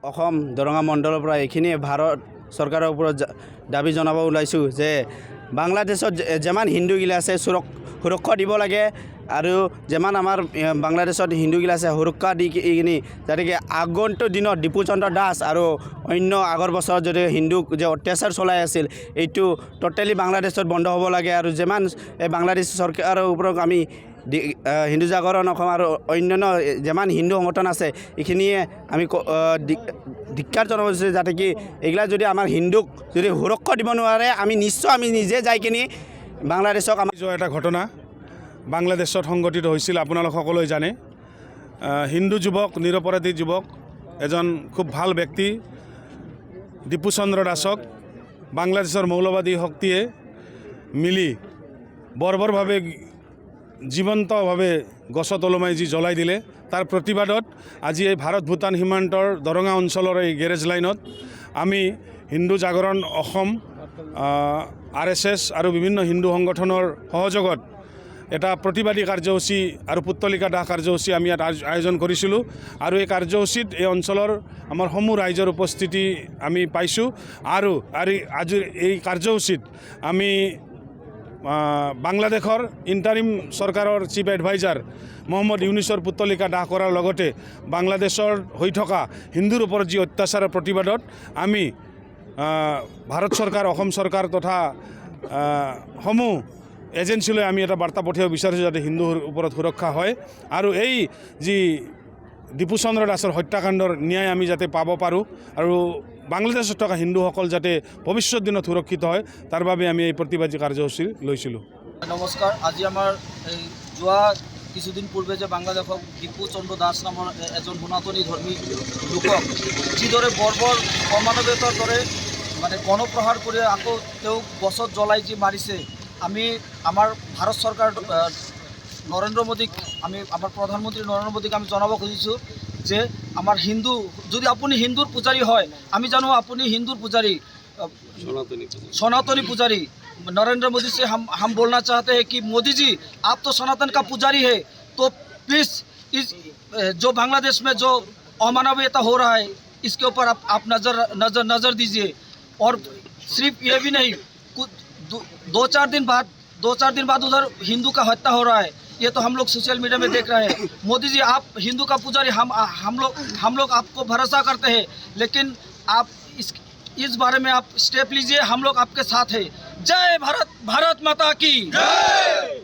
অসম দৰঙা মণ্ডলৰ পৰা এইখিনিয়ে ভাৰত চৰকাৰৰ ওপৰত দাবী জনাব ওলাইছোঁ যে বাংলাদেশত যেমান হিন্দুগিলা আছে সুৰক্ষা দিব লাগে আৰু যেমান আমাৰ বাংলাদেশত হিন্দুগিলা আছে সুৰক্ষা দি কিনি যাতে আগন্তুক দিনত ডিপু চন্দ্ৰ দাস আৰু অন্য আগৰ বছৰত যদি হিন্দুক যে অত্যাচাৰ চলাই আছিল এইটো টোটেলি বাংলাদেশত বন্ধ হ'ব লাগে আৰু যেমান বাংলাদেশ চৰকাৰৰ ওপৰত আমি হিন্দু জাগৰণ অসম আৰু অন্যান্য যেমান হিন্দু সংগঠন আছে এইখিনিয়ে আমি ধিক্কাৰ জনাব বিচাৰিছোঁ যাতে কি এইগিলা যদি আমাৰ হিন্দুক যদি সুৰক্ষা দিব নোৱাৰে আমি নিশ্চয় আমি নিজে যাই কিনি বাংলাদেশক এটা ঘটনা বাংলাদেশত সংঘটিত হৈছিল আপোনালোক সকলোৱে জানে। হিন্দু যুৱক নিৰপৰাধী যুৱক এজন খুব ভাল ব্যক্তি ডিপু চন্দ্ৰ দাসক বাংলাদেশৰ মৌলবাদী শক্তিয়ে মিলি বৰ্বৰভাৱে জীৱন্তভাৱে গছত ওলমাই যি জ্বলাই দিলে তাৰ প্ৰতিবাদত আজি এই ভাৰত ভূটান সীমান্তৰ দৰঙা অঞ্চলৰ এই গেৰেজ লাইনত আমি হিন্দু জাগৰণ অসম RSS আৰু বিভিন্ন হিন্দু সংগঠনৰ সহযোগত এটা প্ৰতিবাদী কাৰ্যসূচী আৰু পুত্তলিকা দাহ কাৰ্যসূচী আমি ইয়াত আয়োজন কৰিছিলোঁ আৰু এই কাৰ্যসূচীত এই অঞ্চলৰ আমাৰ সমূহ ৰাইজৰ উপস্থিতি আমি পাইছোঁ আৰু আজিৰ এই কাৰ্যসূচীত আমি বাংলাদেশৰ ইণ্টাৰিম চৰকাৰৰ চিফ এডভাইজাৰ মহম্মদ ইউনুছৰ পুত্তলিকা দাহ কৰাৰ লগতে বাংলাদেশৰ হৈ থকা হিন্দুৰ ওপৰত যি অত্যাচাৰৰ প্ৰতিবাদত আমি ভাৰত চৰকাৰ অসম চৰকাৰ তথা সমূহ এজেঞ্চিলৈ আমি এটা বাৰ্তা পঠিয়াব বিচাৰিছোঁ যাতে হিন্দুৰ ওপৰত সুৰক্ষা হয় আৰু এই যি ডিপু চন্দ্ৰ দাসৰ হত্যাকাণ্ডৰ ন্যায় আমি যাতে পাব পাৰোঁ আৰু বাংলাদেশত থকা হিন্দুসকল যাতে ভৱিষ্যত দিনত সুৰক্ষিত হয় তাৰ বাবে আমি এই প্ৰতিবাদী কাৰ্যসূচী লৈছিলোঁ। নমস্কাৰ। আজি আমাৰ এই যোৱা কিছুদিন পূৰ্বে যে বাংলাদেশক ডিপু চন্দ্ৰ দাস নামৰ এজন সনাতনী ধৰ্মী লোকক যিদৰে বৰ্বৰ অমানৱীয়তাৰ দৰে মানে গণপ্ৰহাৰ কৰি আকৌ তেওঁক গছত জ্বলাই যি মাৰিছে, আমি আমাৰ ভাৰত চৰকাৰ নৰেন্দ্ৰ মোদীক আমি আমাৰ প্ৰধানমন্ত্ৰী নৰেন্দ্ৰ মোদীক আমি জনাব খুজিছোঁ যে আমাৰ হিন্দু যদি আপুনি হিন্দুৰ পূজাৰী হয়, আমি জানো আপুনি হিন্দুৰ পূজাৰী सनातनी पुजारी नरेंद्र मोदी से हम बोलना चाहते हैं कि मोदी जी आप तो सनातन का पुजारी है, तो प्लीज़ इस जो बांग्लादेश में जो अमानवीयता हो रहा है इसके ऊपर आप नज़र दीजिए। और सिर्फ ये भी नहीं, कुछ दो चार दिन बाद उधर हिंदू का हत्या हो रहा है, ये तो हम लोग सोशल मीडिया में देख रहे हैं। मोदी जी आप हिंदू का पुजारी, हम लोग आपको भरोसा करते हैं, लेकिन आप इस बारे में आप स्टेप लीजिए, हम लोग आपके साथ हैं। जय भारत, भारत माता की जय।